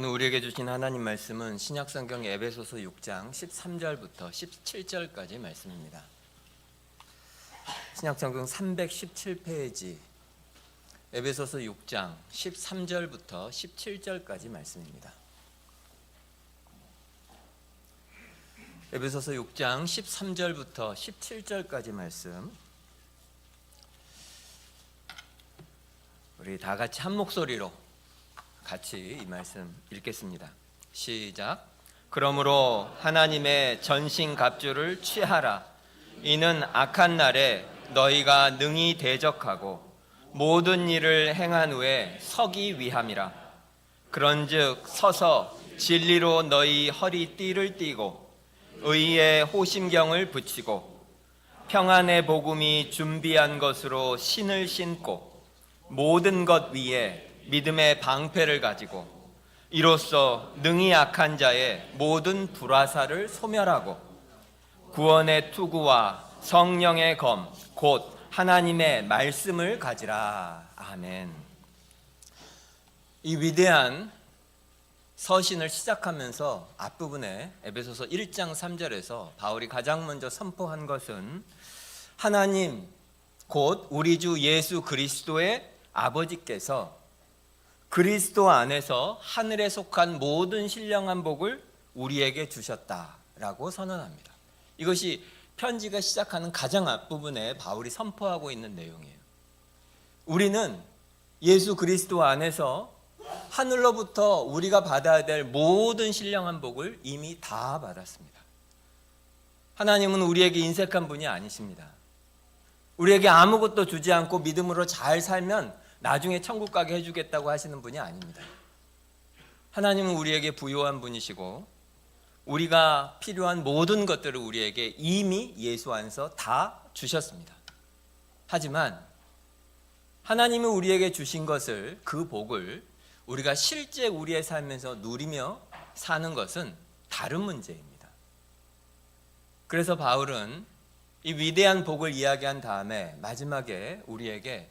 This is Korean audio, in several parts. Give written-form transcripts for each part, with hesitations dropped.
오늘 우리에게 주신 하나님 말씀은 신약성경 에베소서 6장 13절부터 17절까지 말씀입니다. 신약성경 317페이지 에베소서 6장 13절부터 17절까지 말씀입니다. 에베소서 6장 13절부터 17절까지 말씀, 우리 다 같이 한 목소리로 같이 이 말씀 읽겠습니다. 시작. 그러므로 하나님의 전신갑주를 취하라. 이는 악한 날에 너희가 능히 대적하고 모든 일을 행한 후에 서기 위함이라. 그런즉 서서 진리로 너희 허리띠를 띠고 의의 호심경을 붙이고 평안의 복음이 준비한 것으로 신을 신고 모든 것 위에 믿음의 방패를 가지고 이로써 능히 악한 자의 모든 불화살을 소멸하고 구원의 투구와 성령의 검 곧 하나님의 말씀을 가지라. 아멘. 이 위대한 서신을 시작하면서 앞부분에 에베소서 1장 3절에서 바울이 가장 먼저 선포한 것은 하나님 곧 우리 주 예수 그리스도의 아버지께서 그리스도 안에서 하늘에 속한 모든 신령한 복을 우리에게 주셨다라고 선언합니다. 이것이 편지가 시작하는 가장 앞부분에 바울이 선포하고 있는 내용이에요. 우리는 예수 그리스도 안에서 하늘로부터 우리가 받아야 될 모든 신령한 복을 이미 다 받았습니다. 하나님은 우리에게 인색한 분이 아니십니다. 우리에게 아무것도 주지 않고 믿음으로 잘 살면 나중에 천국 가게 해주겠다고 하시는 분이 아닙니다. 하나님은 우리에게 부요한 분이시고 우리가 필요한 모든 것들을 우리에게 이미 예수 안에서 다 주셨습니다. 하지만 하나님은 우리에게 주신 것을, 그 복을 우리가 실제 우리의 삶에서 누리며 사는 것은 다른 문제입니다. 그래서 바울은 이 위대한 복을 이야기한 다음에 마지막에 우리에게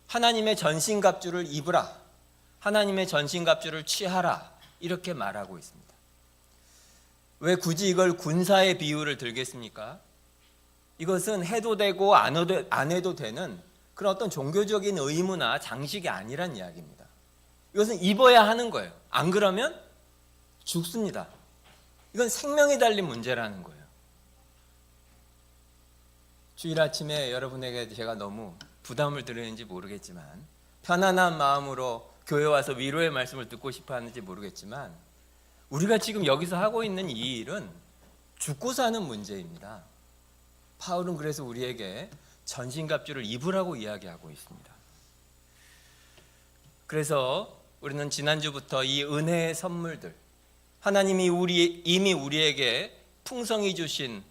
하나님의 전신갑주를 입으라, 하나님의 전신갑주를 취하라, 이렇게 말하고 있습니다. 왜 굳이 이걸 군사의 비유를 들겠습니까? 이것은 해도 되고 안 해도 되는 그런 어떤 종교적인 의무나 장식이 아니란 이야기입니다. 이것은 입어야 하는 거예요. 안 그러면 죽습니다. 이건 생명이 달린 문제라는 거예요. 주일 아침에 여러분에게 제가 너무 부담을 드리는지 모르겠지만, 편안한 마음으로 교회 와서 위로의 말씀을 듣고 싶어 하는지 모르겠지만, 우리가 지금 여기서 하고 있는 이 일은 죽고 사는 문제입니다. 바울은 그래서 우리에게 전신갑주를 입으라고 이야기하고 있습니다. 그래서 우리는 지난주부터 이 은혜의 선물들, 하나님이 이미 우리에게 풍성히 주신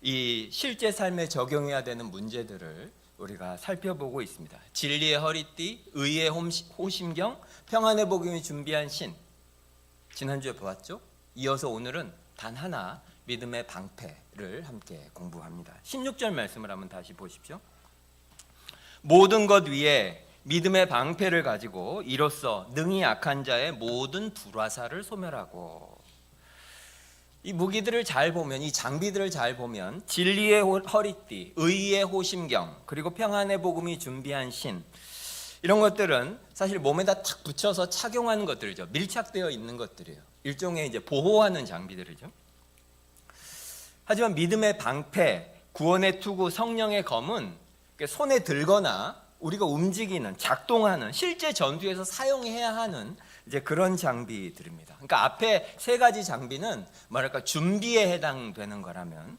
이 실제 삶에 적용해야 되는 문제들을 우리가 살펴보고 있습니다. 진리의 허리띠, 의의 호심경, 평안의 복음이 준비한 신, 지난주에 보았죠? 이어서 오늘은 단 하나, 믿음의 방패를 함께 공부합니다. 16절 말씀을 한번 다시 보십시오. 모든 것 위에 믿음의 방패를 가지고 이로써 능히 악한 자의 모든 불화살을 소멸하고. 이 무기들을 잘 보면, 이 장비들을 잘 보면 진리의 허리띠, 의의 호심경, 그리고 평안의 복음이 준비한 신, 이런 것들은 사실 몸에다 탁 붙여서 착용하는 것들이죠. 밀착되어 있는 것들이에요. 일종의 이제 보호하는 장비들이죠. 하지만 믿음의 방패, 구원의 투구, 성령의 검은 손에 들거나 우리가 움직이는, 작동하는, 실제 전투에서 사용해야 하는 이제 그런 장비들입니다. 그러니까 앞에 세 가지 장비는 뭐랄까 준비에 해당되는 거라면,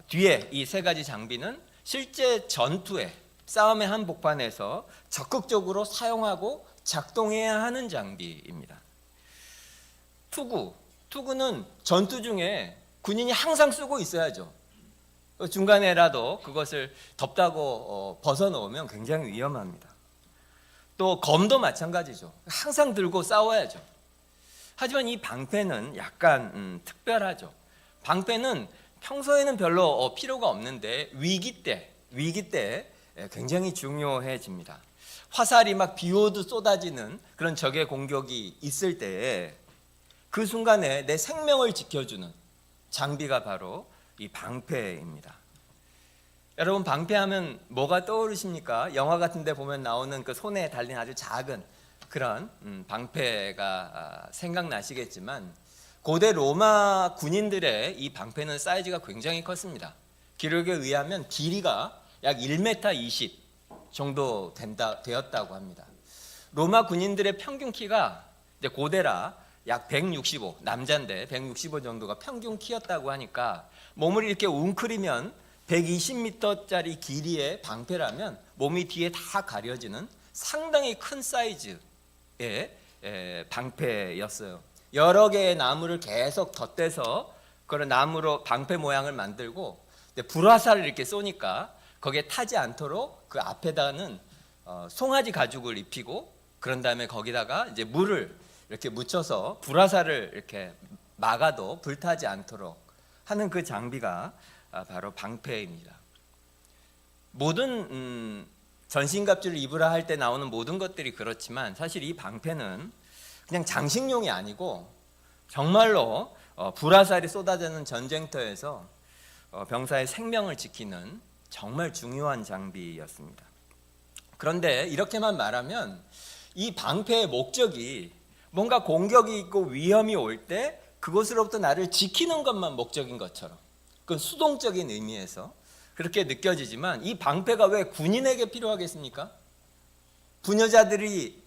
뒤에 이 세 가지 장비는 실제 전투에, 싸움의 한복판에서 적극적으로 사용하고 작동해야 하는 장비입니다. 투구는 전투 중에 군인이 항상 쓰고 있어야죠. 중간에라도 그것을 덥다고 벗어놓으면 굉장히 위험합니다. 또 검도 마찬가지죠. 항상 들고 싸워야죠. 하지만 이 방패는 약간 특별하죠. 방패는 평소에는 별로 필요가 없는데 위기 때 굉장히 중요해집니다. 화살이 막 비오듯 쏟아지는 그런 적의 공격이 있을 때에 그 순간에 내 생명을 지켜주는 장비가 바로 이 방패입니다. 여러분, 방패하면 뭐가 떠오르십니까? 영화 같은 데 보면 나오는 그 손에 달린 아주 작은 그런 방패가 생각나시겠지만, 고대 로마 군인들의 이 방패는 사이즈가 굉장히 컸습니다. 기록에 의하면 길이가 약 1m 20 정도 되었다고 합니다. 로마 군인들의 평균 키가 이제 고대라 약 165, 남자인데 165 정도가 평균 키였다고 하니까, 몸을 이렇게 웅크리면 120m짜리 길이의 방패라면 몸이 뒤에 다 가려지는 상당히 큰 사이즈의 방패였어요. 여러 개의 나무를 계속 덧대서 그런 나무로 방패 모양을 만들고, 불화살을 이렇게 쏘니까 거기에 타지 않도록 그 앞에다는 송아지 가죽을 입히고, 그런 다음에 거기다가 이제 물을 이렇게 묻혀서 불화살을 이렇게 막아도 불타지 않도록 하는 그 장비가 바로 방패입니다. 모든 전신갑주를 입으라 할 때 나오는 모든 것들이 그렇지만, 사실 이 방패는 그냥 장식용이 아니고 정말로 불화살이 쏟아지는 전쟁터에서 병사의 생명을 지키는 정말 중요한 장비였습니다. 그런데 이렇게만 말하면 이 방패의 목적이 뭔가 공격이 있고 위험이 올 때 그것으로부터 나를 지키는 것만 목적인 것처럼, 그건 수동적인 의미에서 그렇게 느껴지지만, 이 방패가 왜 군인에게 필요하겠습니까? 부녀자들이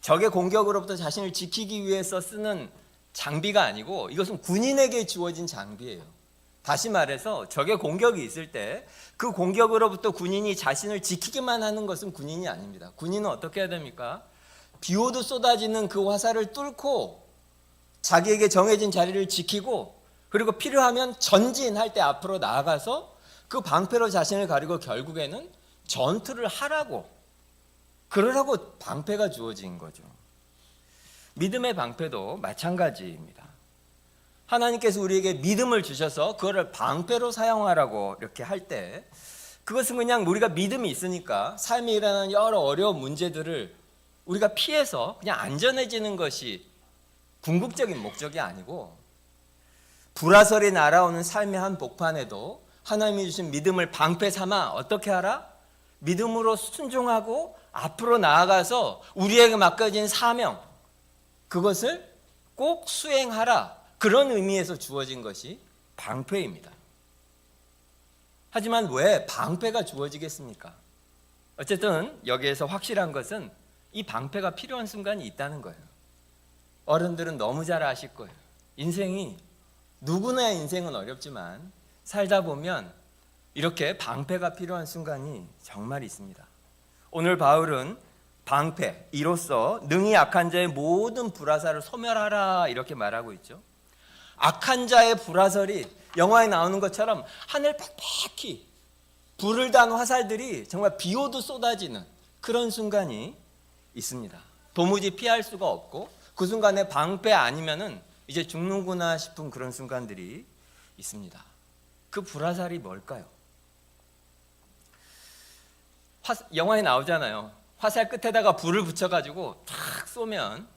적의 공격으로부터 자신을 지키기 위해서 쓰는 장비가 아니고, 이것은 군인에게 주어진 장비예요. 다시 말해서 적의 공격이 있을 때 그 공격으로부터 군인이 자신을 지키기만 하는 것은 군인이 아닙니다. 군인은 어떻게 해야 됩니까? 비오듯 쏟아지는 그 화살을 뚫고 자기에게 정해진 자리를 지키고, 그리고 필요하면 전진할 때 앞으로 나아가서 그 방패로 자신을 가리고 결국에는 전투를 하라고, 그러라고 방패가 주어진 거죠. 믿음의 방패도 마찬가지입니다. 하나님께서 우리에게 믿음을 주셔서 그거를 방패로 사용하라고 이렇게 할 때, 그것은 그냥 우리가 믿음이 있으니까 삶에 일어나는 여러 어려운 문제들을 우리가 피해서 그냥 안전해지는 것이 궁극적인 목적이 아니고, 불화설이 날아오는 삶의 한 복판에도 하나님이 주신 믿음을 방패 삼아 어떻게 하라? 믿음으로 순종하고 앞으로 나아가서 우리에게 맡겨진 사명, 그것을 꼭 수행하라, 그런 의미에서 주어진 것이 방패입니다. 하지만 왜 방패가 주어지겠습니까? 어쨌든 여기에서 확실한 것은 이 방패가 필요한 순간이 있다는 거예요. 어른들은 너무 잘 아실 거예요. 누구나의 인생은 어렵지만 살다 보면 이렇게 방패가 필요한 순간이 정말 있습니다. 오늘 바울은 방패, 이로써 능히 악한 자의 모든 불화살을 소멸하라, 이렇게 말하고 있죠. 악한 자의 불화살이 영화에 나오는 것처럼 하늘 빽빽히 불을 단 화살들이 정말 비오듯 쏟아지는 그런 순간이 있습니다. 도무지 피할 수가 없고, 그 순간에 방패 아니면은 이제 죽는구나 싶은 그런 순간들이 있습니다. 그 불화살이 뭘까요? 영화에 나오잖아요. 화살 끝에다가 불을 붙여가지고 탁 쏘면,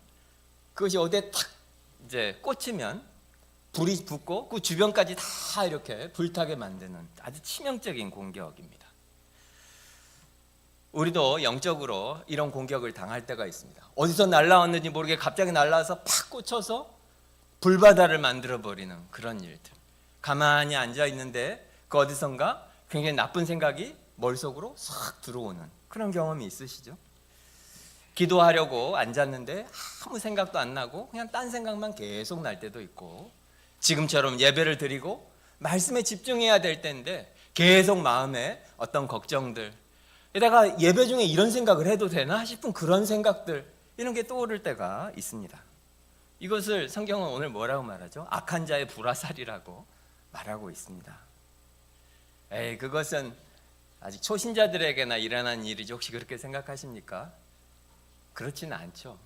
그것이 어디에 탁 이제 꽂히면 불이 붙고 그 주변까지 다 이렇게 불타게 만드는 아주 치명적인 공격입니다. 우리도 영적으로 이런 공격을 당할 때가 있습니다. 어디서 날라왔는지 모르게 갑자기 날라와서 팍 꽂혀서 불바다를 만들어버리는 그런 일들. 가만히 앉아있는데 그 어디선가 굉장히 나쁜 생각이 머릿속으로 싹 들어오는 그런 경험이 있으시죠? 기도하려고 앉았는데 아무 생각도 안 나고 그냥 딴 생각만 계속 날 때도 있고, 지금처럼 예배를 드리고 말씀에 집중해야 될 때인데 계속 마음에 어떤 걱정들, 게다가 예배 중에 이런 생각을 해도 되나 싶은 그런 생각들, 이런 게 떠오를 때가 있습니다. 이것을 성경은 오늘 뭐라고 말하죠? 악한 자의 불화살이라고 말하고 있습니다. 그것은 아직 초신자들에게나 일어난 일이지 혹시 그렇게 생각하십니까? 그렇지는 않죠.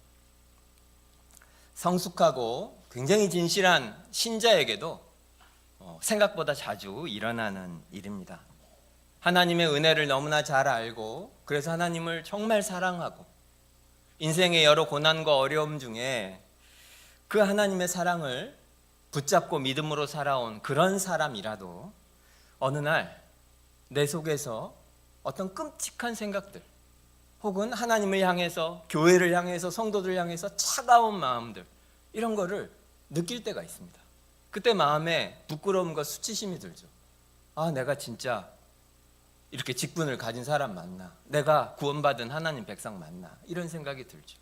성숙하고 굉장히 진실한 신자에게도 생각보다 자주 일어나는 일입니다. 하나님의 은혜를 너무나 잘 알고 그래서 하나님을 정말 사랑하고 인생의 여러 고난과 어려움 중에 그 하나님의 사랑을 붙잡고 믿음으로 살아온 그런 사람이라도 어느 날 내 속에서 어떤 끔찍한 생각들 혹은 하나님을 향해서 교회를 향해서 성도들을 향해서 차가운 마음들 이런 거를 느낄 때가 있습니다. 그때 마음에 부끄러움과 수치심이 들죠. 아, 내가 진짜 이렇게 직분을 가진 사람 맞나? 내가 구원받은 하나님 백성 맞나? 이런 생각이 들죠.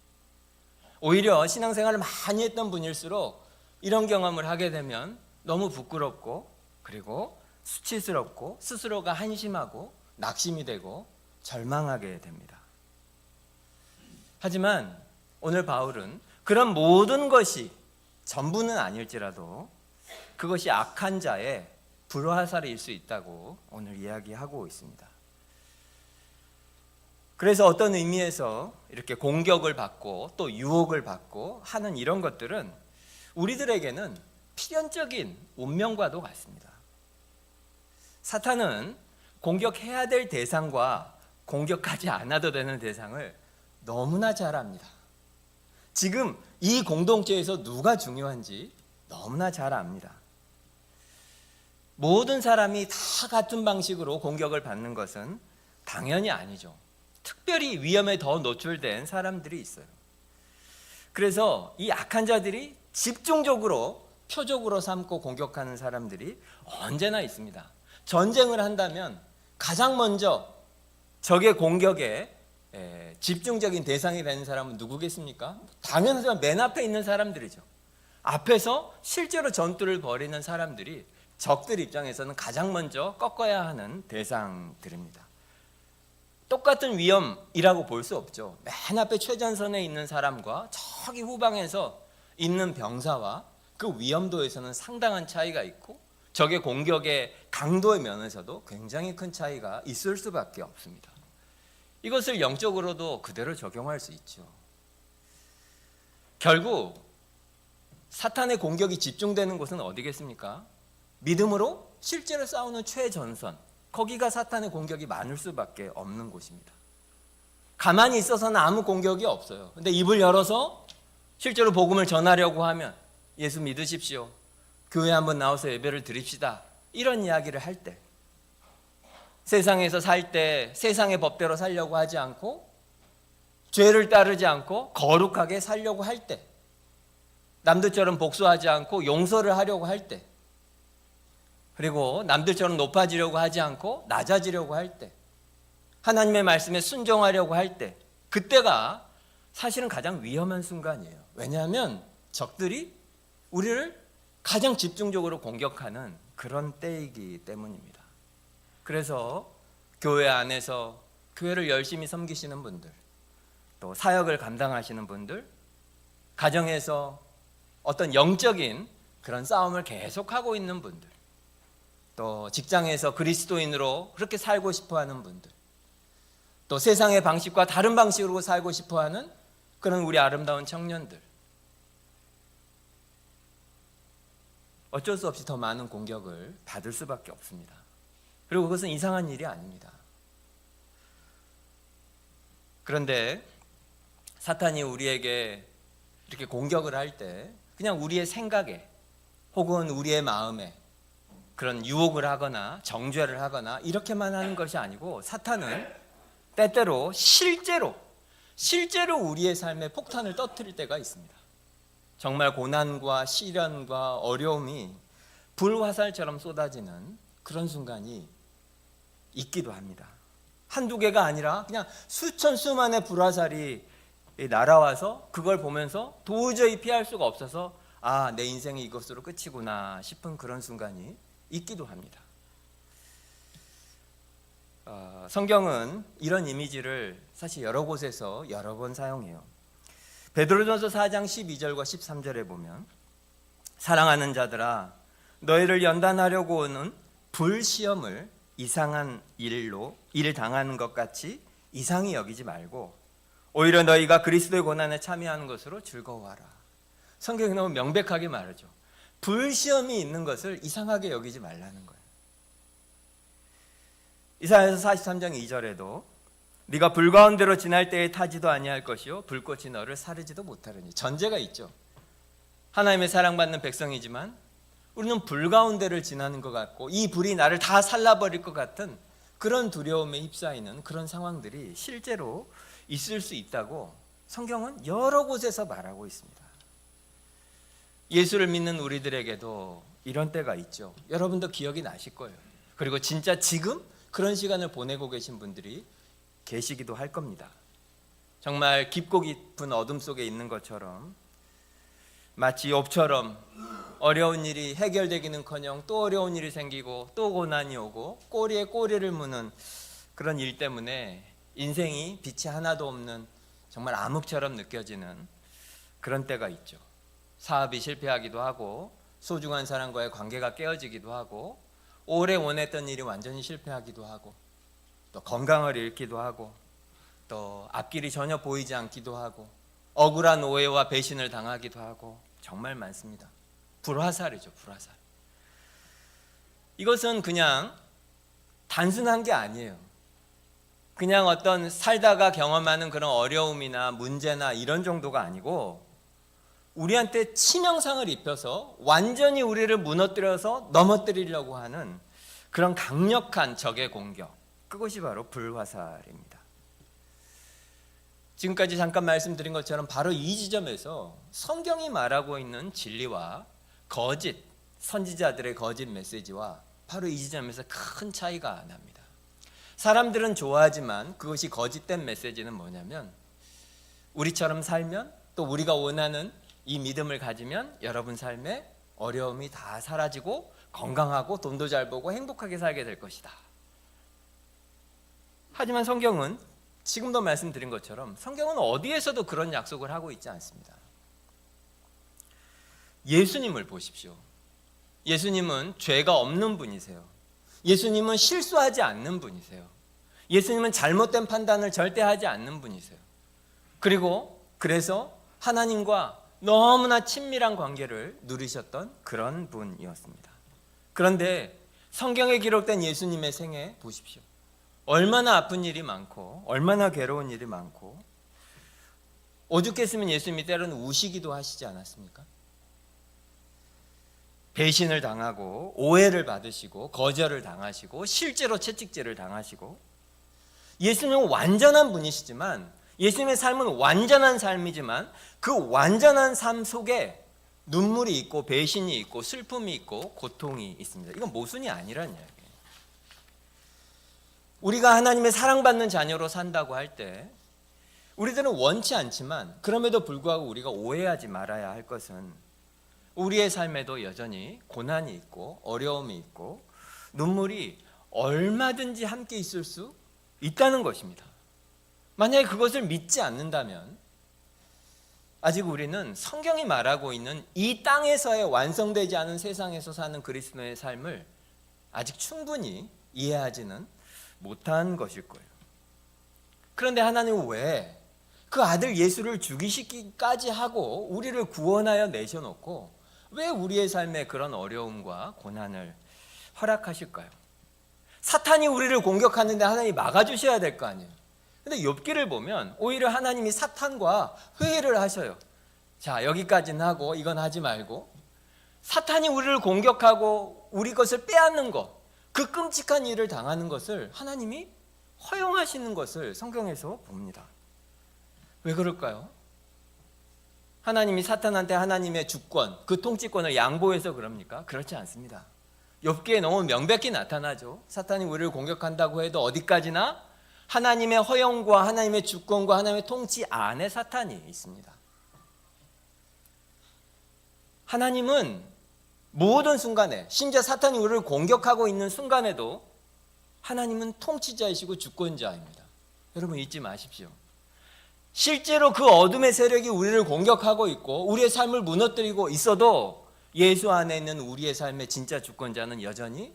오히려 신앙생활을 많이 했던 분일수록 이런 경험을 하게 되면 너무 부끄럽고 그리고 수치스럽고 스스로가 한심하고 낙심이 되고 절망하게 됩니다. 하지만 오늘 바울은 그런 모든 것이 전부는 아닐지라도 그것이 악한 자의 불화살일 수 있다고 오늘 이야기하고 있습니다. 그래서 어떤 의미에서 이렇게 공격을 받고 또 유혹을 받고 하는 이런 것들은 우리들에게는 필연적인 운명과도 같습니다. 사탄은 공격해야 될 대상과 공격하지 않아도 되는 대상을 너무나 잘 압니다. 지금 이 공동체에서 누가 중요한지 너무나 잘 압니다. 모든 사람이 다 같은 방식으로 공격을 받는 것은 당연히 아니죠. 특별히 위험에 더 노출된 사람들이 있어요. 그래서 이 악한 자들이 집중적으로 표적으로 삼고 공격하는 사람들이 언제나 있습니다. 전쟁을 한다면 가장 먼저 적의 공격에 집중적인 대상이 되는 사람은 누구겠습니까? 당연하지만 맨 앞에 있는 사람들이죠. 앞에서 실제로 전투를 벌이는 사람들이 적들 입장에서는 가장 먼저 꺾어야 하는 대상들입니다. 똑같은 위험이라고 볼 수 없죠. 맨 앞에 최전선에 있는 사람과 저기 후방에서 있는 병사와 그 위험도에서는 상당한 차이가 있고 적의 공격의 강도의 면에서도 굉장히 큰 차이가 있을 수밖에 없습니다. 이것을 영적으로도 그대로 적용할 수 있죠. 결국 사탄의 공격이 집중되는 곳은 어디겠습니까? 믿음으로 실제로 싸우는 최전선, 거기가 사탄의 공격이 많을 수밖에 없는 곳입니다. 가만히 있어서는 아무 공격이 없어요. 근데 입을 열어서 실제로 복음을 전하려고 하면 예수 믿으십시오, 교회 한번 나와서 예배를 드립시다, 이런 이야기를 할 때, 세상에서 살 때 세상의 법대로 살려고 하지 않고 죄를 따르지 않고 거룩하게 살려고 할 때, 남들처럼 복수하지 않고 용서를 하려고 할 때, 그리고 남들처럼 높아지려고 하지 않고 낮아지려고 할 때, 하나님의 말씀에 순종하려고 할 때, 그때가 사실은 가장 위험한 순간이에요. 왜냐하면 적들이 우리를 가장 집중적으로 공격하는 그런 때이기 때문입니다. 그래서 교회 안에서 교회를 열심히 섬기시는 분들, 또 사역을 감당하시는 분들, 가정에서 어떤 영적인 그런 싸움을 계속하고 있는 분들, 또 직장에서 그리스도인으로 그렇게 살고 싶어하는 분들, 또 세상의 방식과 다른 방식으로 살고 싶어하는 그런 우리 아름다운 청년들, 어쩔 수 없이 더 많은 공격을 받을 수밖에 없습니다. 그리고 그것은 이상한 일이 아닙니다. 그런데 사탄이 우리에게 이렇게 공격을 할 때 그냥 우리의 생각에 혹은 우리의 마음에 그런 유혹을 하거나 정죄를 하거나 이렇게만 하는 것이 아니고, 사탄은 때때로 실제로 우리의 삶에 폭탄을 터뜨릴 때가 있습니다. 정말 고난과 시련과 어려움이 불화살처럼 쏟아지는 그런 순간이 있기도 합니다. 한두 개가 아니라 그냥 수천 수만의 불화살이 날아와서 그걸 보면서 도저히 피할 수가 없어서 아, 내 인생이 이것으로 끝이구나 싶은 그런 순간이 있기도 합니다. 성경은 이런 이미지를 사실 여러 곳에서 여러 번 사용해요. 베드로전서 4장 12절과 13절에 보면, 사랑하는 자들아, 너희를 연단하려고 오는 불시험을 이상한 일 당하는 것 같이 이상히 여기지 말고 오히려 너희가 그리스도의 고난에 참여하는 것으로 즐거워하라. 성경이 너무 명백하게 말하죠. 불시험이 있는 것을 이상하게 여기지 말라는 거예요. 이사야서 43장 2절에도 네가 불 가운데로 지날 때에 타지도 아니할 것이요 불꽃이 너를 사르지도 못하리니, 전제가 있죠. 하나님의 사랑받는 백성이지만 우리는 불 가운데를 지나는 것 같고 이 불이 나를 다 살라버릴 것 같은 그런 두려움에 휩싸이는 그런 상황들이 실제로 있을 수 있다고 성경은 여러 곳에서 말하고 있습니다. 예수를 믿는 우리들에게도 이런 때가 있죠. 여러분도 기억이 나실 거예요. 그리고 진짜 지금 그런 시간을 보내고 계신 분들이 계시기도 할 겁니다. 정말 깊고 깊은 어둠 속에 있는 것처럼, 마치 욥처럼 어려운 일이 해결되기는커녕 또 어려운 일이 생기고 또 고난이 오고 꼬리에 꼬리를 무는 그런 일 때문에 인생이 빛이 하나도 없는 정말 암흑처럼 느껴지는 그런 때가 있죠. 사업이 실패하기도 하고 소중한 사람과의 관계가 깨어지기도 하고 오래 원했던 일이 완전히 실패하기도 하고 또 건강을 잃기도 하고 또 앞길이 전혀 보이지 않기도 하고 억울한 오해와 배신을 당하기도 하고 정말 많습니다. 불화살이죠, 불화살. 이것은 그냥 단순한 게 아니에요. 그냥 어떤 살다가 경험하는 그런 어려움이나 문제나 이런 정도가 아니고 우리한테 치명상을 입혀서 완전히 우리를 무너뜨려서 넘어뜨리려고 하는 그런 강력한 적의 공격, 그것이 바로 불화살입니다. 지금까지 잠깐 말씀드린 것처럼 바로 이 지점에서 성경이 말하고 있는 진리와 거짓, 선지자들의 거짓 메시지와 바로 이 지점에서 큰 차이가 납니다. 사람들은 좋아하지만 그것이 거짓된 메시지는 뭐냐면, 우리처럼 살면 또 우리가 원하는 이 믿음을 가지면 여러분 삶에 어려움이 다 사라지고 건강하고 돈도 잘 벌고 행복하게 살게 될 것이다. 하지만 성경은 지금도 말씀드린 것처럼 성경은 어디에서도 그런 약속을 하고 있지 않습니다. 예수님을 보십시오. 예수님은 죄가 없는 분이세요. 예수님은 실수하지 않는 분이세요. 예수님은 잘못된 판단을 절대 하지 않는 분이세요. 그래서 하나님과 너무나 친밀한 관계를 누리셨던 그런 분이었습니다. 그런데 성경에 기록된 예수님의 생애 보십시오. 얼마나 아픈 일이 많고 얼마나 괴로운 일이 많고, 오죽했으면 예수님이 때로는 우시기도 하시지 않았습니까? 배신을 당하고 오해를 받으시고 거절을 당하시고 실제로 채찍질을 당하시고, 예수님은 완전한 분이시지만, 예수님의 삶은 완전한 삶이지만 그 완전한 삶 속에 눈물이 있고 배신이 있고 슬픔이 있고 고통이 있습니다. 이건 모순이 아니라는 이야기예요. 우리가 하나님의 사랑받는 자녀로 산다고 할 때 우리들은 원치 않지만, 그럼에도 불구하고 우리가 오해하지 말아야 할 것은 우리의 삶에도 여전히 고난이 있고 어려움이 있고 눈물이 얼마든지 함께 있을 수 있다는 것입니다. 만약에 그것을 믿지 않는다면 아직 우리는 성경이 말하고 있는 이 땅에서의 완성되지 않은 세상에서 사는 그리스도의 삶을 아직 충분히 이해하지는 못한 것일 거예요. 그런데 하나님은 왜 그 아들 예수를 죽이시기까지 하고 우리를 구원하여 내셔놓고 왜 우리의 삶에 그런 어려움과 고난을 허락하실까요? 사탄이 우리를 공격하는데 하나님이 막아주셔야 될 거 아니에요. 근데 욥기를 보면 오히려 하나님이 사탄과 회의를 하셔요. 자, 여기까지는 하고 이건 하지 말고, 사탄이 우리를 공격하고 우리 것을 빼앗는 것, 그 끔찍한 일을 당하는 것을 하나님이 허용하시는 것을 성경에서 봅니다. 왜 그럴까요? 하나님이 사탄한테 하나님의 주권, 그 통치권을 양보해서 그럽니까? 그렇지 않습니다. 욥기에 너무 명백히 나타나죠. 사탄이 우리를 공격한다고 해도 어디까지나 하나님의 허용과 하나님의 주권과 하나님의 통치 안에 사탄이 있습니다. 하나님은 모든 순간에, 심지어 사탄이 우리를 공격하고 있는 순간에도 하나님은 통치자이시고 주권자입니다. 여러분 잊지 마십시오. 실제로 그 어둠의 세력이 우리를 공격하고 있고 우리의 삶을 무너뜨리고 있어도 예수 안에 있는 우리의 삶의 진짜 주권자는 여전히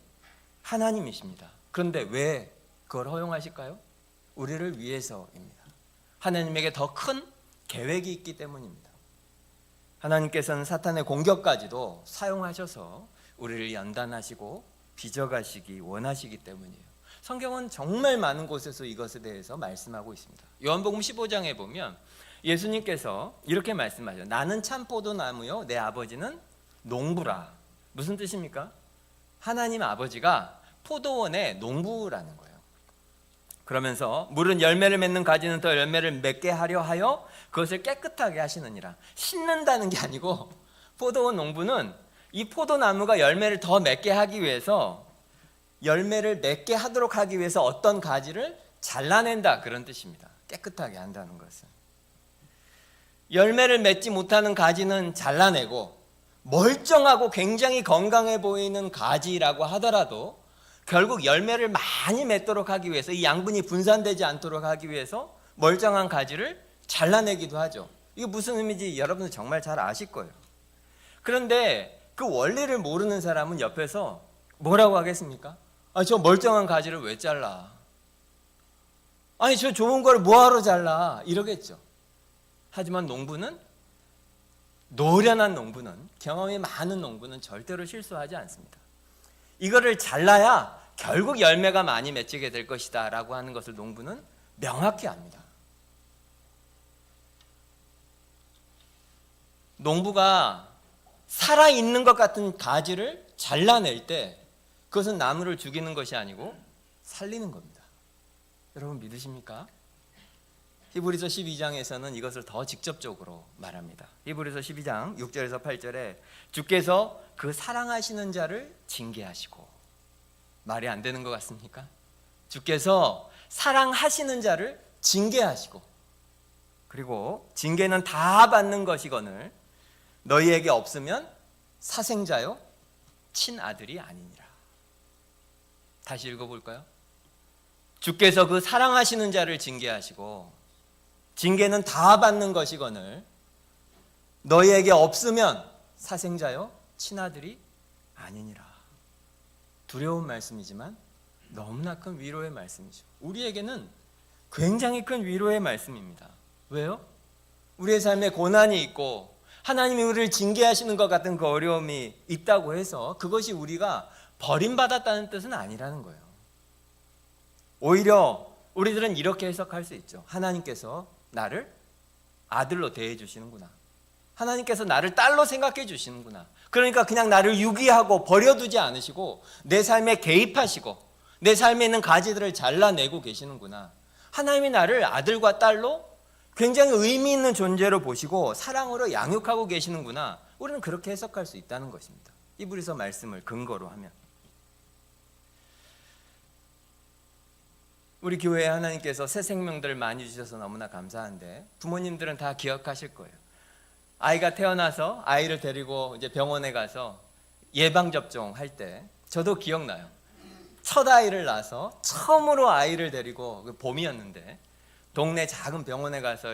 하나님이십니다. 그런데 왜 그걸 허용하실까요? 우리를 위해서입니다. 하나님에게 더 큰 계획이 있기 때문입니다. 하나님께서는 사탄의 공격까지도 사용하셔서 우리를 연단하시고 빚어가시기 원하시기 때문이에요. 성경은 정말 많은 곳에서 이것에 대해서 말씀하고 있습니다. 요한복음 15장에 보면 예수님께서 이렇게 말씀하죠. 나는 참 포도나무요 내 아버지는 농부라. 무슨 뜻입니까? 하나님 아버지가 포도원의 농부라는 거예요. 그러면서 물은 열매를 맺는 가지는 더 열매를 맺게 하려 하여 그것을 깨끗하게 하시느니라. 심는다는 게 아니고 포도원 농부는 이 포도나무가 열매를 더 맺게 하기 위해서, 열매를 맺게 하도록 하기 위해서 어떤 가지를 잘라낸다, 그런 뜻입니다. 깨끗하게 한다는 것은. 열매를 맺지 못하는 가지는 잘라내고 멀쩡하고 굉장히 건강해 보이는 가지라고 하더라도 결국 열매를 많이 맺도록 하기 위해서, 이 양분이 분산되지 않도록 하기 위해서 멀쩡한 가지를 잘라내기도 하죠. 이게 무슨 의미인지 여러분들 정말 잘 아실 거예요. 그런데 그 원리를 모르는 사람은 옆에서 뭐라고 하겠습니까? 저 멀쩡한 가지를 왜 잘라? 아니 저 좋은 걸 뭐하러 잘라? 이러겠죠. 하지만 노련한 농부는, 경험이 많은 농부는 절대로 실수하지 않습니다. 이거를 잘라야 결국 열매가 많이 맺히게 될 것이다 라고 하는 것을 농부는 명확히 압니다. 농부가 살아있는 것 같은 가지를 잘라낼 때 그것은 나무를 죽이는 것이 아니고 살리는 겁니다. 여러분 믿으십니까? 히브리서 12장에서는 이것을 더 직접적으로 말합니다. 히브리서 12장 6절에서 8절에 주께서 그 사랑하시는 자를 징계하시고, 말이 안 되는 것 같습니까? 주께서 사랑하시는 자를 징계하시고, 그리고 징계는 다 받는 것이거늘 너희에게 없으면 사생자요 친아들이 아니니라. 다시 읽어볼까요? 주께서 그 사랑하시는 자를 징계하시고 징계는 다 받는 것이거늘 너희에게 없으면 사생자요 친아들이 아니니라. 두려운 말씀이지만 너무나 큰 위로의 말씀이죠. 우리에게는 굉장히 큰 위로의 말씀입니다. 왜요? 우리의 삶에 고난이 있고 하나님이 우리를 징계하시는 것 같은 그 어려움이 있다고 해서 그것이 우리가 버림받았다는 뜻은 아니라는 거예요. 오히려 우리들은 이렇게 해석할 수 있죠. 하나님께서 나를 아들로 대해 주시는구나. 하나님께서 나를 딸로 생각해 주시는구나. 그러니까 그냥 나를 유기하고 버려두지 않으시고 내 삶에 개입하시고 내 삶에 있는 가지들을 잘라내고 계시는구나. 하나님이 나를 아들과 딸로 굉장히 의미 있는 존재로 보시고 사랑으로 양육하고 계시는구나. 우리는 그렇게 해석할 수 있다는 것입니다. 히브리서 말씀을 근거로 하면. 우리 교회에 하나님께서 새 생명들을 많이 주셔서 너무나 감사한데 부모님들은 다 기억하실 거예요. 아이가 태어나서 아이를 데리고 이제 병원에 가서 예방접종 할 때 저도 기억나요. 첫 아이를 낳아서 처음으로 아이를 데리고, 봄이었는데 동네 작은 병원에 가서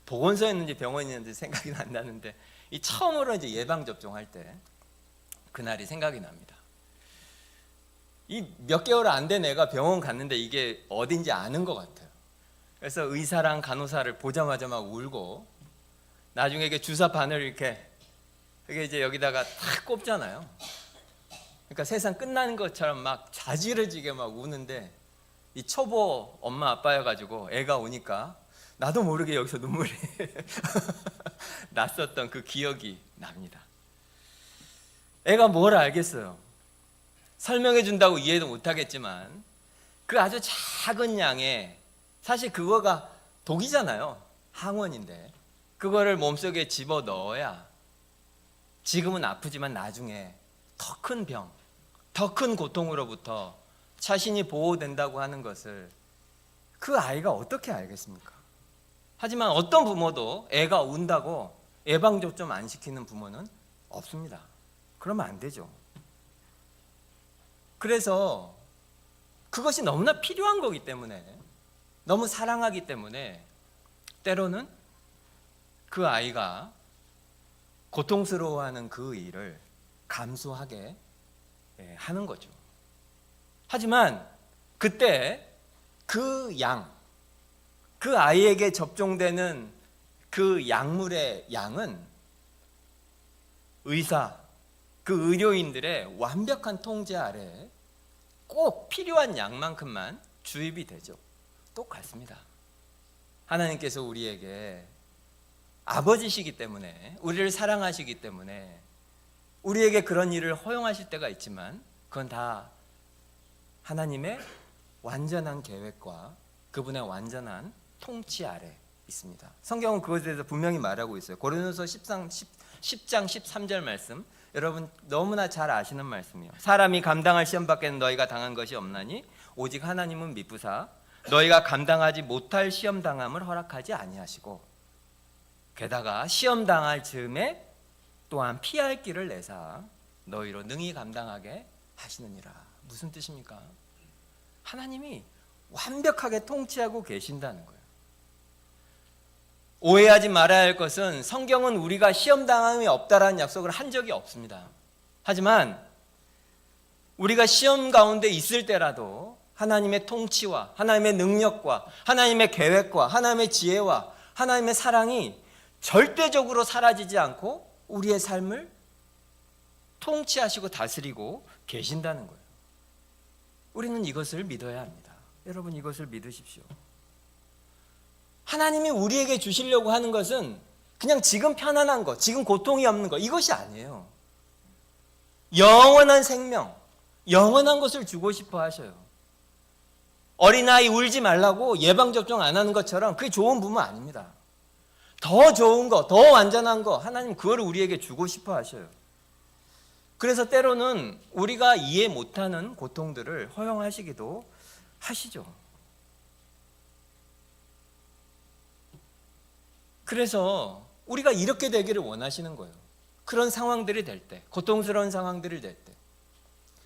보건소였는지 병원이었는지 생각이 안 나는데 이 처음으로 이제 예방접종할 때 그날이 생각이 납니다. 이 몇 개월 안 된 애가 병원 갔는데 이게 어딘지 아는 것 같아요. 그래서 의사랑 간호사를 보자마자 막 울고, 나중에 이게 주사 바늘 이렇게 그게 이제 여기다가 탁 꼽잖아요. 그러니까 세상 끝나는 것처럼 막 자지러지게 막 우는데 이 초보 엄마 아빠여가지고 애가 오니까 나도 모르게 여기서 눈물이 났었던 그 기억이 납니다. 애가 뭘 알겠어요. 설명해 준다고 이해도 못하겠지만 그 아주 작은 양의, 사실 그거가 독이잖아요. 항원인데 그거를 몸속에 집어넣어야 지금은 아프지만 나중에 더 큰 병, 더 큰 고통으로부터 자신이 보호된다고 하는 것을 그 아이가 어떻게 알겠습니까? 하지만 어떤 부모도 애가 운다고 예방접종 안 시키는 부모는 없습니다. 그러면 안 되죠. 그래서 그것이 너무나 필요한 거기 때문에, 너무 사랑하기 때문에 때로는 그 아이가 고통스러워하는 그 일을 감수하게 하는 거죠. 하지만 그때 그 아이에게 접종되는 그 약물의 양은 의사, 그 의료인들의 완벽한 통제 아래 꼭 필요한 양만큼만 주입이 되죠. 똑같습니다. 하나님께서 우리에게 아버지시기 때문에, 우리를 사랑하시기 때문에 우리에게 그런 일을 허용하실 때가 있지만 그건 다 하나님의 완전한 계획과 그분의 완전한 통치 아래 있습니다. 성경은 그것에 대해서 분명히 말하고 있어요. 고린도서 10장 13절 말씀, 여러분 너무나 잘 아시는 말씀이에요. 사람이 감당할 시험 밖에는 너희가 당한 것이 없나니 오직 하나님은 미쁘사 너희가 감당하지 못할 시험 당함을 허락하지 아니하시고 게다가 시험 당할 즈음에 또한 피할 길을 내사 너희로 능히 감당하게 하시느니라. 무슨 뜻입니까? 하나님이 완벽하게 통치하고 계신다는 거예요. 오해하지 말아야 할 것은 성경은 우리가 시험 당함이 없다라는 약속을 한 적이 없습니다. 하지만 우리가 시험 가운데 있을 때라도 하나님의 통치와 하나님의 능력과 하나님의 계획과 하나님의 지혜와 하나님의 사랑이 절대적으로 사라지지 않고 우리의 삶을 통치하시고 다스리고 계신다는 거예요. 우리는 이것을 믿어야 합니다. 여러분 이것을 믿으십시오. 하나님이 우리에게 주시려고 하는 것은 그냥 지금 편안한 것, 지금 고통이 없는 것, 이것이 아니에요. 영원한 생명, 영원한 것을 주고 싶어 하셔요. 어린아이 울지 말라고 예방접종 안 하는 것처럼 그게 좋은 부모 아닙니다. 더 좋은 거, 더 완전한 거, 하나님 그걸 우리에게 주고 싶어 하셔요. 그래서 때로는 우리가 이해 못하는 고통들을 허용하시기도 하시죠. 그래서 우리가 이렇게 되기를 원하시는 거예요. 그런 상황들이 될 때, 고통스러운 상황들이 될 때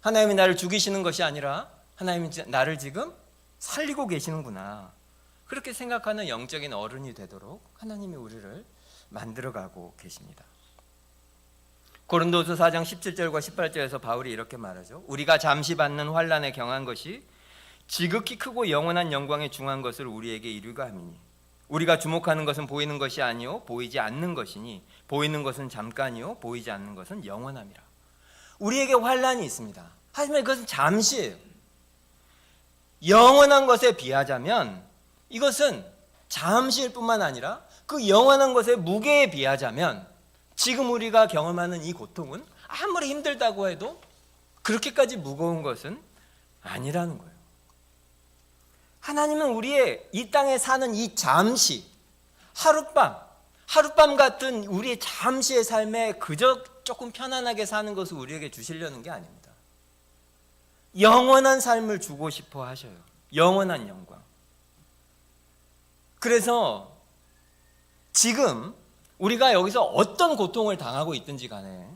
하나님이 나를 죽이시는 것이 아니라 하나님이 나를 지금 살리고 계시는구나, 그렇게 생각하는 영적인 어른이 되도록 하나님이 우리를 만들어가고 계십니다. 고린도서 4장 17절과 18절에서 바울이 이렇게 말하죠. 우리가 잠시 받는 환난에 경한 것이 지극히 크고 영원한 영광에 중한 것을 우리에게 이루가 함이니 우리가 주목하는 것은 보이는 것이 아니요 보이지 않는 것이니 보이는 것은 잠깐이요 보이지 않는 것은 영원함이라. 우리에게 환난이 있습니다. 하지만 그것은 잠시예요. 영원한 것에 비하자면 이것은 잠시일 뿐만 아니라 그 영원한 것의 무게에 비하자면 지금 우리가 경험하는 이 고통은 아무리 힘들다고 해도 그렇게까지 무거운 것은 아니라는 거예요. 하나님은 우리의 이 땅에 사는 이 잠시, 하룻밤 같은 우리의 잠시의 삶에 그저 조금 편안하게 사는 것을 우리에게 주시려는 게 아닙니다. 영원한 삶을 주고 싶어 하셔요. 영원한 영광. 그래서 지금 우리가 여기서 어떤 고통을 당하고 있든지 간에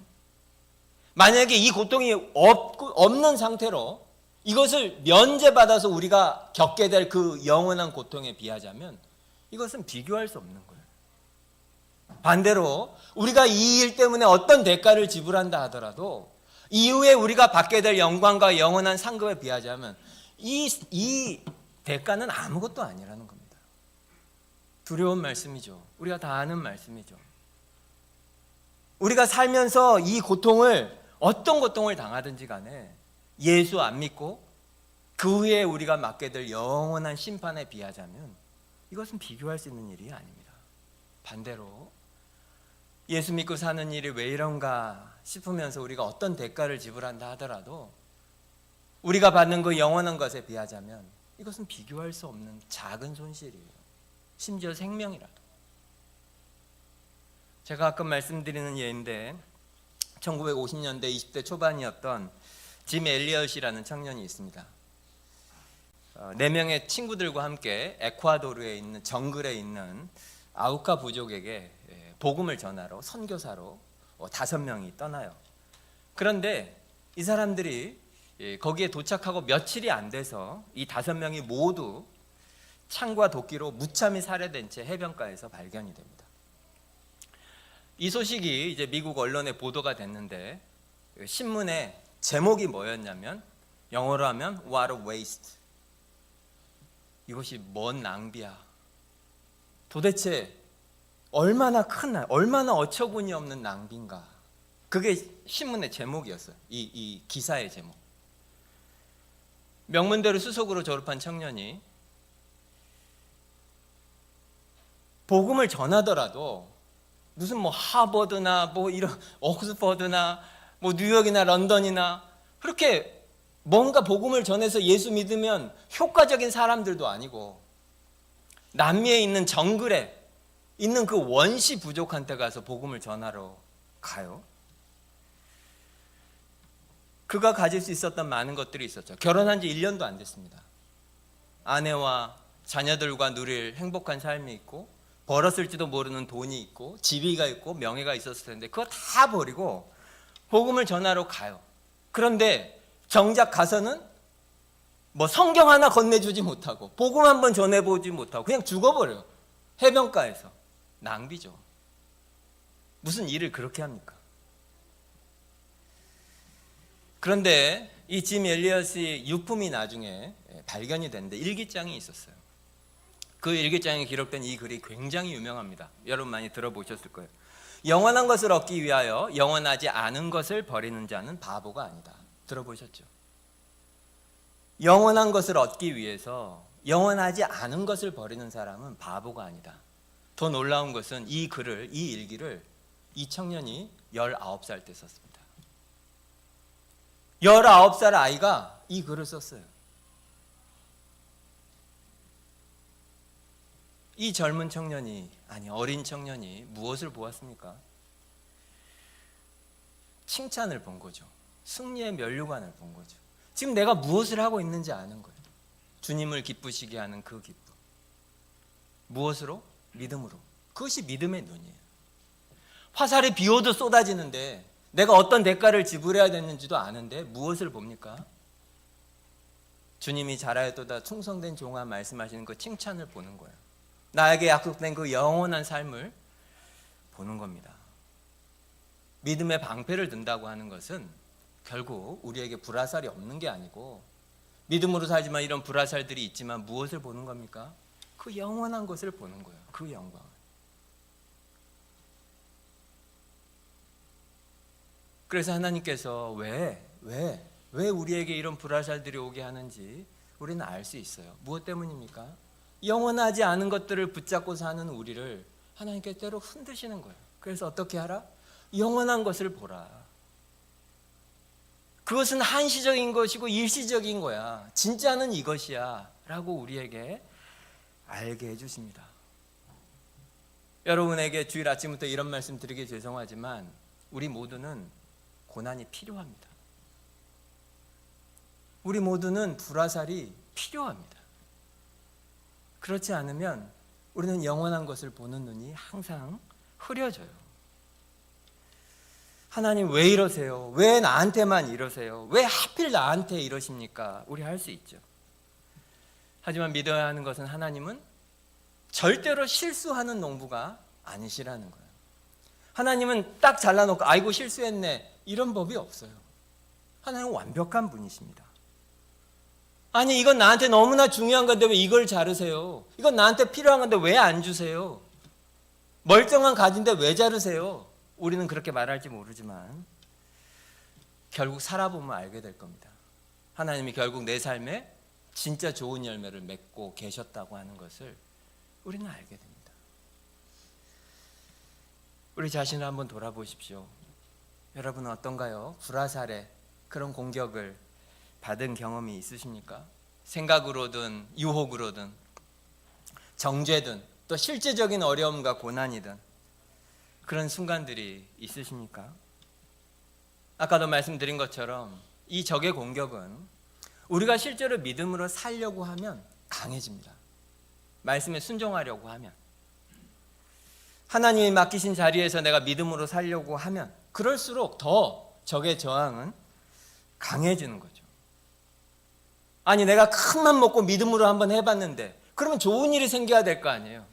만약에 이 고통이 없는 상태로 이것을 면제받아서 우리가 겪게 될 그 영원한 고통에 비하자면 이것은 비교할 수 없는 거예요. 반대로 우리가 이 일 때문에 어떤 대가를 지불한다 하더라도 이후에 우리가 받게 될 영광과 영원한 상급에 비하자면 이 대가는 아무것도 아니라는 겁니다. 두려운 말씀이죠. 우리가 다 아는 말씀이죠. 우리가 살면서 이 고통을 어떤 고통을 당하든지 간에 예수 안 믿고 그 후에 우리가 맞게 될 영원한 심판에 비하자면 이것은 비교할 수 있는 일이 아닙니다. 반대로 예수 믿고 사는 일이 왜 이런가 싶으면서 우리가 어떤 대가를 지불한다 하더라도 우리가 받는 그 영원한 것에 비하자면 이것은 비교할 수 없는 작은 손실이에요. 심지어 생명이라도. 제가 가끔 말씀드리는 예인데 1950년대 20대 초반이었던 짐 엘리엇이라는 청년이 있습니다. 4명의 친구들과 함께 에콰도르에 있는 정글에 있는 아우카 부족에게 복음을 전하러 선교사로 5명이 떠나요. 그런데 이 사람들이 거기에 도착하고 며칠이 안 돼서 이 5명이 모두 창과 도끼로 무참히 살해된 채 해변가에서 발견이 됩니다. 이 소식이 이제 미국 언론에 보도가 됐는데 신문의 제목이 뭐였냐면 영어로 하면 What a waste. 이것이 뭔 낭비야. 도대체 얼마나 어처구니 없는 낭비인가. 그게 신문의 제목이었어요. 이 기사의 제목. 명문대로 수석으로 졸업한 청년이 복음을 전하더라도 무슨 뭐 하버드나 뭐 이런 옥스퍼드나 뭐 뉴욕이나 런던이나 그렇게 뭔가 복음을 전해서 예수 믿으면 효과적인 사람들도 아니고 남미에 있는 정글에 있는 그 원시 부족한테 가서 복음을 전하러 가요. 그가 가질 수 있었던 많은 것들이 있었죠. 결혼한 지 1년도 안 됐습니다. 아내와 자녀들과 누릴 행복한 삶이 있고 벌었을지도 모르는 돈이 있고 지위가 있고 명예가 있었을 텐데 그거 다 버리고 복음을 전하러 가요. 그런데 정작 가서는 뭐 성경 하나 건네주지 못하고 복음 한번 전해보지 못하고 그냥 죽어버려요. 해변가에서. 낭비죠. 무슨 일을 그렇게 합니까? 그런데 이 짐 엘리엇의 유품이 나중에 발견이 됐는데 일기장이 있었어요. 그 일기장에 기록된 이 글이 굉장히 유명합니다. 여러분 많이 들어보셨을 거예요. 영원한 것을 얻기 위하여 영원하지 않은 것을 버리는 자는 바보가 아니다. 들어보셨죠? 영원한 것을 얻기 위해서 영원하지 않은 것을 버리는 사람은 바보가 아니다. 더 놀라운 것은 이 글을, 이 일기를 이 청년이 19살 때 썼습니다. 19살 아이가 이 글을 썼어요. 이 젊은 청년이, 아니 어린 청년이 무엇을 보았습니까? 칭찬을 본 거죠. 승리의 면류관을 본 거죠. 지금 내가 무엇을 하고 있는지 아는 거예요. 주님을 기쁘시게 하는 그 기쁨. 무엇으로? 믿음으로. 그것이 믿음의 눈이에요. 화살이 비오도 쏟아지는데 내가 어떤 대가를 지불해야 되는지도 아는데 무엇을 봅니까? 주님이 잘하였도다 충성된 종아 말씀하시는 그 칭찬을 보는 거예요. 나에게 약속된 그 영원한 삶을 보는 겁니다. 믿음의 방패를 든다고 하는 것은 결국 우리에게 불화살이 없는 게 아니고 믿음으로 살지만 이런 불화살들이 있지만 무엇을 보는 겁니까? 그 영원한 것을 보는 거예요. 그 영광을. 그래서 하나님께서 왜 우리에게 이런 불화살들이 오게 하는지 우리는 알 수 있어요. 무엇 때문입니까? 영원하지 않은 것들을 붙잡고 사는 우리를 하나님께서 때로 흔드시는 거예요. 그래서 어떻게 하라? 영원한 것을 보라. 그것은 한시적인 것이고 일시적인 거야. 진짜는 이것이야 라고 우리에게 알게 해주십니다. 여러분에게 주일 아침부터 이런 말씀 드리기 죄송하지만 우리 모두는 고난이 필요합니다. 우리 모두는 불화살이 필요합니다. 그렇지 않으면 우리는 영원한 것을 보는 눈이 항상 흐려져요. 하나님 왜 이러세요? 왜 나한테만 이러세요? 왜 하필 나한테 이러십니까? 우리 할 수 있죠. 하지만 믿어야 하는 것은 하나님은 절대로 실수하는 농부가 아니시라는 거예요. 하나님은 딱 잘라놓고 아이고 실수했네 이런 법이 없어요. 하나님은 완벽한 분이십니다. 아니 이건 나한테 너무나 중요한 건데 왜 이걸 자르세요? 이건 나한테 필요한 건데 왜 안 주세요? 멀쩡한 가지인데 왜 자르세요? 우리는 그렇게 말할지 모르지만 결국 살아보면 알게 될 겁니다. 하나님이 결국 내 삶에 진짜 좋은 열매를 맺고 계셨다고 하는 것을 우리는 알게 됩니다. 우리 자신을 한번 돌아보십시오. 여러분은 어떤가요? 불화살에 그런 공격을 받은 경험이 있으십니까? 생각으로든 유혹으로든 정죄든 또 실제적인 어려움과 고난이든 그런 순간들이 있으십니까? 아까도 말씀드린 것처럼 이 적의 공격은 우리가 실제로 믿음으로 살려고 하면 강해집니다. 말씀에 순종하려고 하면 하나님이 맡기신 자리에서 내가 믿음으로 살려고 하면 그럴수록 더 적의 저항은 강해지는 거죠. 아니 내가 큰맘 먹고 믿음으로 한번 해봤는데 그러면 좋은 일이 생겨야 될 거 아니에요.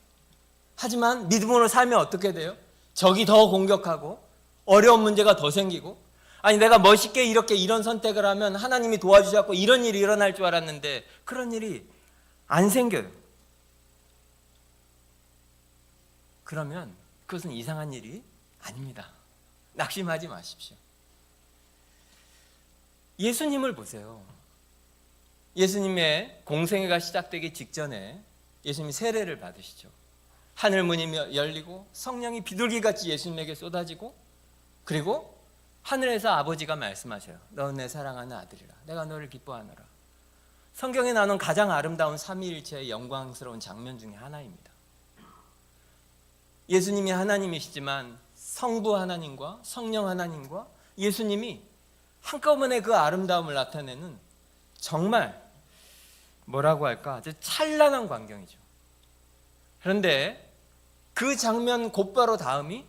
하지만 믿음으로 살면 어떻게 돼요? 적이 더 공격하고 어려운 문제가 더 생기고 아니 내가 멋있게 이렇게 이런 선택을 하면 하나님이 도와주셔서 이런 일이 일어날 줄 알았는데 그런 일이 안 생겨요. 그러면 그것은 이상한 일이 아닙니다. 낙심하지 마십시오. 예수님을 보세요. 예수님의 공생애가 시작되기 직전에 예수님이 세례를 받으시죠. 하늘 문이 열리고 성령이 비둘기같이 예수님에게 쏟아지고, 그리고 하늘에서 아버지가 말씀하셔요. 너는 내 사랑하는 아들이라. 내가 너를 기뻐하노라. 성경에 나오는 가장 아름다운 삼위일체의 영광스러운 장면 중에 하나입니다. 예수님이 하나님이시지만 성부 하나님과 성령 하나님과 예수님이 한꺼번에 그 아름다움을 나타내는 정말 뭐라고 할까? 아주 찬란한 광경이죠. 그런데 그 장면 곧바로 다음이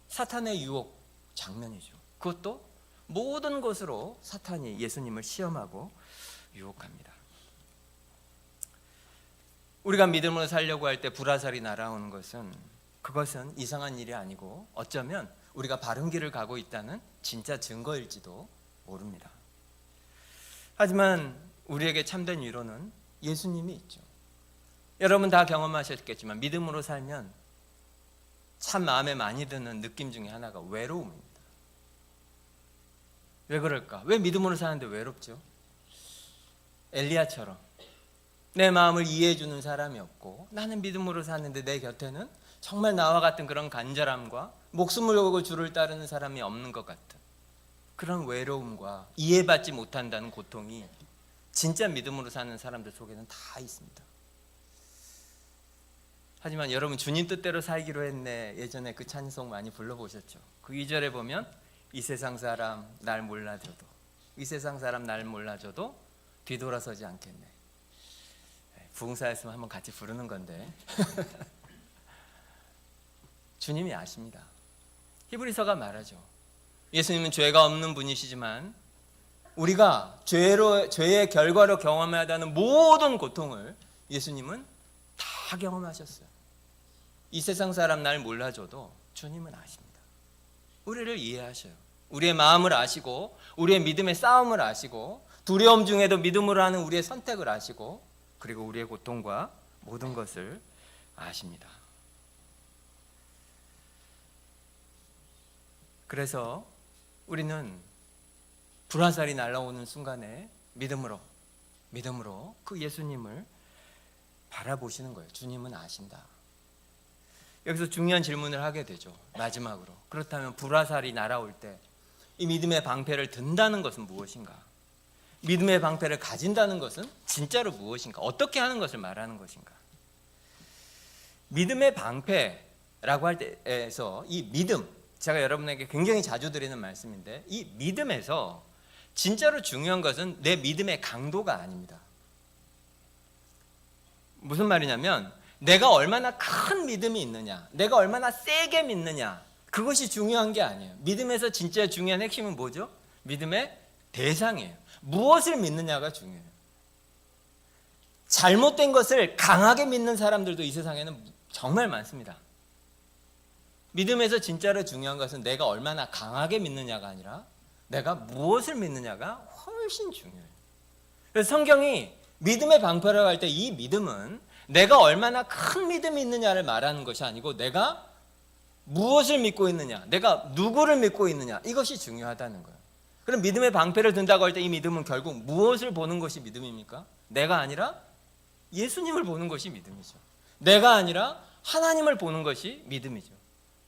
사탄의 유혹 장면이죠. 그것도 모든 것으로 사탄이 예수님을 시험하고 유혹합니다. 우리가 믿음으로 살려고 할 때 불화살이 날아오는 것은, 그것은 이상한 일이 아니고 어쩌면 우리가 바른 길을 가고 있다는 진짜 증거일지도 모릅니다. 하지만 우리에게 참된 위로는 예수님이 있죠. 여러분 다 경험하셨겠지만 믿음으로 살면 참 마음에 많이 드는 느낌 중에 하나가 외로움입니다. 왜 그럴까? 왜 믿음으로 사는데 외롭죠? 엘리야처럼 내 마음을 이해해 주는 사람이 없고, 나는 믿음으로 사는데 내 곁에는 정말 나와 같은 그런 간절함과 목숨을 걸고 주를 따르는 사람이 없는 것 같은 그런 외로움과 이해받지 못한다는 고통이 진짜 믿음으로 사는 사람들 속에는 다 있습니다. 하지만 여러분, 주님 뜻대로 살기로 했네, 예전에 그 찬송 많이 불러보셨죠? 그 2절에 보면 이 세상 사람 날 몰라줘도, 이 세상 사람 날 몰라줘도 뒤돌아서지 않겠네. 부흥사였으면 한번 같이 부르는 건데 주님이 아십니다. 히브리서가 말하죠. 예수님은 죄가 없는 분이시지만 우리가 죄의 결과로 경험해야 하는 모든 고통을 예수님은 다 경험하셨어요. 이 세상 사람 날 몰라줘도 주님은 아십니다. 우리를 이해하셔요. 우리의 마음을 아시고, 우리의 믿음의 싸움을 아시고, 두려움 중에도 믿음으로 하는 우리의 선택을 아시고, 그리고 우리의 고통과 모든 것을 아십니다. 그래서 우리는 불화살이 날아오는 순간에 믿음으로 그 예수님을 바라보시는 거예요. 주님은 아신다. 여기서 중요한 질문을 하게 되죠. 마지막으로, 그렇다면 불화살이 날아올 때 이 믿음의 방패를 든다는 것은 무엇인가? 믿음의 방패를 가진다는 것은 진짜로 무엇인가? 어떻게 하는 것을 말하는 것인가? 믿음의 방패라고 할 때에서 이 믿음, 제가 여러분에게 굉장히 자주 드리는 말씀인데, 이 믿음에서 진짜로 중요한 것은 내 믿음의 강도가 아닙니다. 무슨 말이냐면, 내가 얼마나 큰 믿음이 있느냐, 내가 얼마나 세게 믿느냐, 그것이 중요한 게 아니에요. 믿음에서 진짜 중요한 핵심은 뭐죠? 믿음의 대상이에요. 무엇을 믿느냐가 중요해요. 잘못된 것을 강하게 믿는 사람들도 이 세상에는 정말 많습니다. 믿음에서 진짜로 중요한 것은 내가 얼마나 강하게 믿느냐가 아니라 내가 무엇을 믿느냐가 훨씬 중요해요. 그래서 성경이 믿음의 방패라고 할 때 이 믿음은 내가 얼마나 큰 믿음이 있느냐를 말하는 것이 아니고 내가 무엇을 믿고 있느냐, 내가 누구를 믿고 있느냐, 이것이 중요하다는 거예요. 그럼 믿음의 방패를 든다고 할 때 이 믿음은 결국 무엇을 보는 것이 믿음입니까? 내가 아니라 예수님을 보는 것이 믿음이죠. 내가 아니라 하나님을 보는 것이 믿음이죠.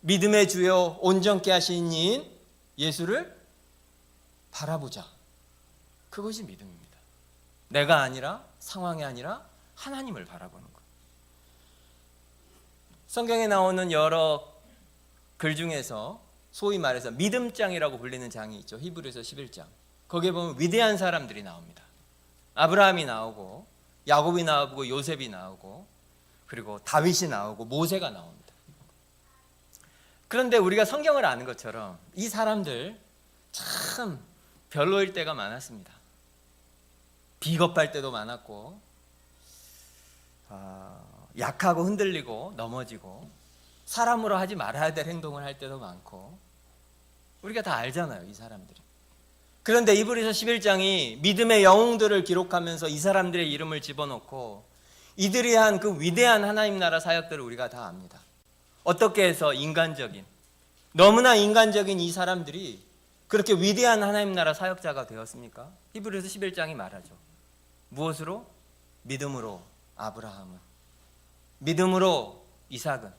믿음의 주요 온전케 하신 이인 예수를 바라보자. 그것이 믿음입니다. 내가 아니라, 상황이 아니라 하나님을 바라보는 것. 성경에 나오는 여러 글 중에서 소위 말해서 믿음장이라고 불리는 장이 있죠. 히브리서 11장. 거기에 보면 위대한 사람들이 나옵니다. 아브라함이 나오고, 야곱이 나오고, 요셉이 나오고, 그리고 다윗이 나오고, 모세가 나옵니다. 그런데 우리가 성경을 아는 것처럼 이 사람들 참 별로일 때가 많았습니다. 비겁할 때도 많았고, 약하고 흔들리고 넘어지고, 사람으로 하지 말아야 될 행동을 할 때도 많고, 우리가 다 알잖아요, 이 사람들이. 그런데 히브리서 11장이 믿음의 영웅들을 기록하면서 이 사람들의 이름을 집어넣고 이들이 한 그 위대한 하나님 나라 사역들을 우리가 다 압니다. 어떻게 해서 인간적인, 너무나 인간적인 이 사람들이 그렇게 위대한 하나님 나라 사역자가 되었습니까? 히브리서 11장이 말하죠. 무엇으로? 믿음으로 아브라함은, 믿음으로 이삭은,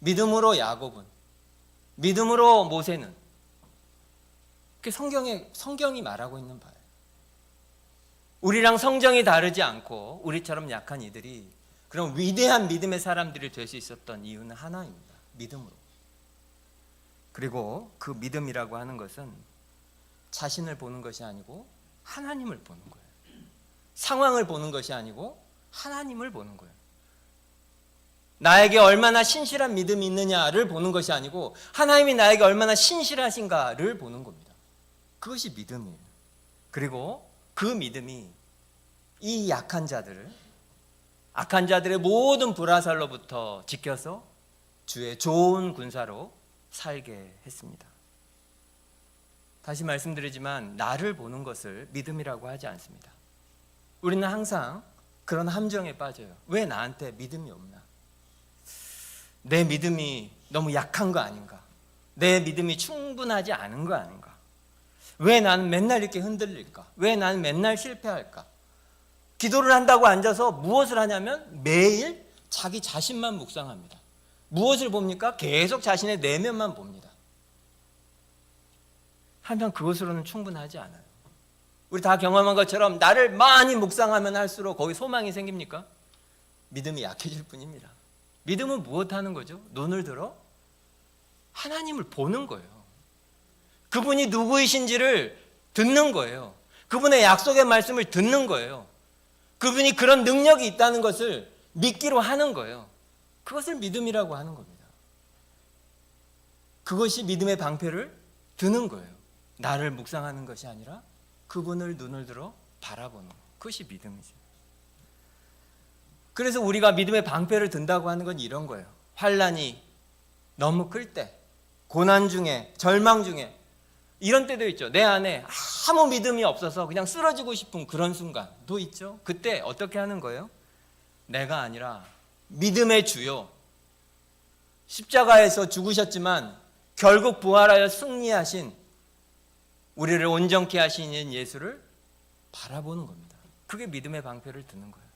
믿음으로 야곱은, 믿음으로 모세는. 그게 성경이 말하고 있는 바예요. 우리랑 성정이 다르지 않고 우리처럼 약한 이들이 그런 위대한 믿음의 사람들이 될 수 있었던 이유는 하나입니다. 믿음으로. 그리고 그 믿음이라고 하는 것은 자신을 보는 것이 아니고 하나님을 보는 거예요. 상황을 보는 것이 아니고 하나님을 보는 거예요. 나에게 얼마나 신실한 믿음이 있느냐를 보는 것이 아니고 하나님이 나에게 얼마나 신실하신가를 보는 겁니다. 그것이 믿음이에요. 그리고 그 믿음이 이 약한 자들을, 악한 자들의 모든 불화살로부터 지켜서 주의 좋은 군사로 살게 했습니다. 다시 말씀드리지만 나를 보는 것을 믿음이라고 하지 않습니다. 우리는 항상 그런 함정에 빠져요. 왜 나한테 믿음이 없나? 내 믿음이 너무 약한 거 아닌가? 내 믿음이 충분하지 않은 거 아닌가? 왜 나는 맨날 이렇게 흔들릴까? 왜 나는 맨날 실패할까? 기도를 한다고 앉아서 무엇을 하냐면 매일 자기 자신만 묵상합니다. 무엇을 봅니까? 계속 자신의 내면만 봅니다. 하지만 그것으로는 충분하지 않아요. 우리 다 경험한 것처럼 나를 많이 묵상하면 할수록 거기 소망이 생깁니까? 믿음이 약해질 뿐입니다. 믿음은 무엇 하는 거죠? 눈을 들어 하나님을 보는 거예요. 그분이 누구이신지를 듣는 거예요. 그분의 약속의 말씀을 듣는 거예요. 그분이 그런 능력이 있다는 것을 믿기로 하는 거예요. 그것을 믿음이라고 하는 겁니다. 그것이 믿음의 방패를 드는 거예요. 나를 묵상하는 것이 아니라 그분을 눈을 들어 바라보는 것. 그것이 믿음이죠. 그래서 우리가 믿음의 방패를 든다고 하는 건 이런 거예요. 환난이 너무 클 때, 고난 중에, 절망 중에, 이런 때도 있죠. 내 안에 아무 믿음이 없어서 그냥 쓰러지고 싶은 그런 순간도 있죠. 그때 어떻게 하는 거예요? 내가 아니라 믿음의 주요, 십자가에서 죽으셨지만 결국 부활하여 승리하신, 우리를 온전케 하시는 예수를 바라보는 겁니다. 그게 믿음의 방패를 드는 거예요.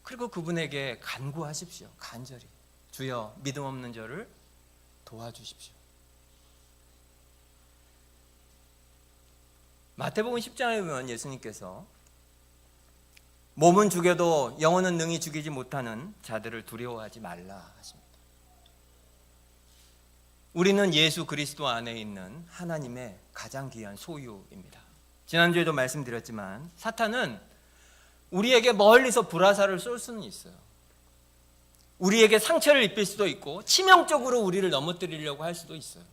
그리고 그분에게 간구하십시오. 간절히. 주여, 믿음 없는 저를 도와주십시오. 마태복음 10장에 보면 예수님께서 몸은 죽여도 영혼은 능히 죽이지 못하는 자들을 두려워하지 말라 하십니다. 우리는 예수 그리스도 안에 있는 하나님의 가장 귀한 소유입니다. 지난주에도 말씀드렸지만 사탄은 우리에게 멀리서 불화살을 쏠 수는 있어요. 우리에게 상처를 입힐 수도 있고 치명적으로 우리를 넘어뜨리려고 할 수도 있어요.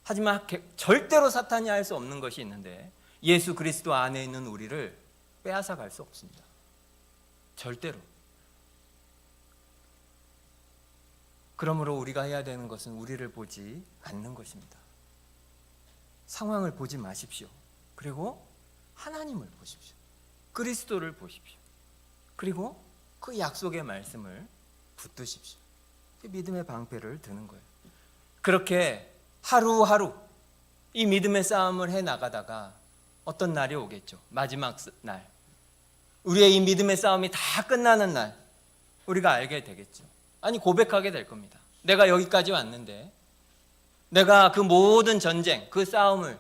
하지만 절대로 사탄이 할 수 없는 것이 있는데 예수 그리스도 안에 있는 우리를 빼앗아 갈 수 없습니다. 절대로. 그러므로 우리가 해야 되는 것은 우리를 보지 않는 것입니다. 상황을 보지 마십시오. 그리고 하나님을 보십시오. 그리스도를 보십시오. 그리고 그 약속의 말씀을 붙드십시오. 믿음의 방패를 드는 거예요. 그렇게 하루하루 이 믿음의 싸움을 해나가다가 어떤 날이 오겠죠. 마지막 날. 우리의 이 믿음의 싸움이 다 끝나는 날 우리가 알게 되겠죠. 아니, 고백하게 될 겁니다. 내가 여기까지 왔는데 내가 그 모든 전쟁, 그 싸움을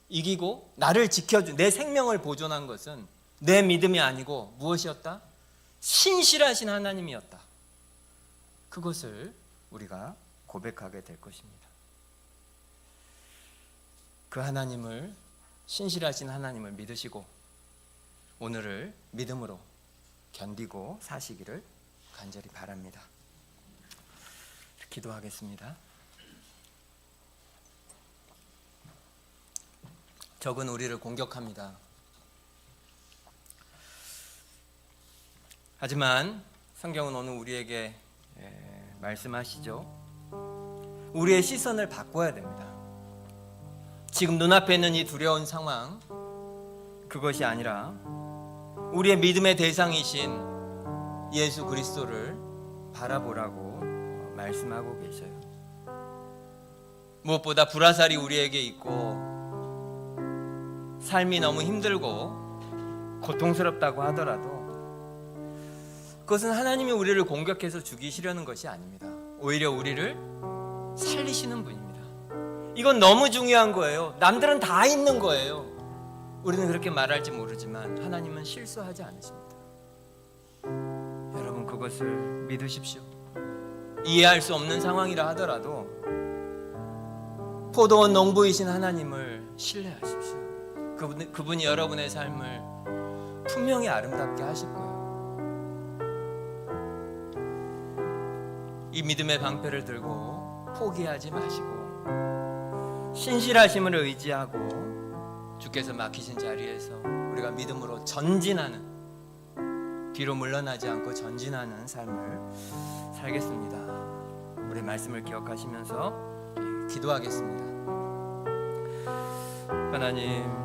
이기고 나를 지켜준, 내 생명을 보존한 것은 내 믿음이 아니고 무엇이었다? 신실하신 하나님이었다. 그것을 우리가 고백하게 될 것입니다. 그 하나님을, 신실하신 하나님을 믿으시고 오늘을 믿음으로 견디고 사시기를 간절히 바랍니다. 기도하겠습니다. 적은 우리를 공격합니다. 하지만 성경은 오늘 우리에게 말씀하시죠. 우리의 시선을 바꿔야 됩니다. 지금 눈앞에 있는 이 두려운 상황, 그것이 아니라 우리의 믿음의 대상이신 예수 그리스도를 바라보라고 말씀하고 계셔요. 무엇보다 불화살이 우리에게 있고 삶이 너무 힘들고 고통스럽다고 하더라도 그것은 하나님이 우리를 공격해서 죽이시려는 것이 아닙니다. 오히려 우리를 살리시는 분입니다. 이건 너무 중요한 거예요. 남들은 다 있는 거예요. 우리는 그렇게 말할지 모르지만 하나님은 실수하지 않으십니다. 여러분, 그것을 믿으십시오. 이해할 수 없는 상황이라 하더라도 포도원 농부이신 하나님을 신뢰하십시오. 그분이 여러분의 삶을 분명히 아름답게 하실 거예요. 이 믿음의 방패를 들고 포기하지 마시고 신실하심을 의지하고 주께서 맡기신 자리에서 우리가 믿음으로 전진하는, 뒤로 물러나지 않고 전진하는 삶을 살겠습니다. 우리 말씀을 기억하시면서 기도하겠습니다. 하나님,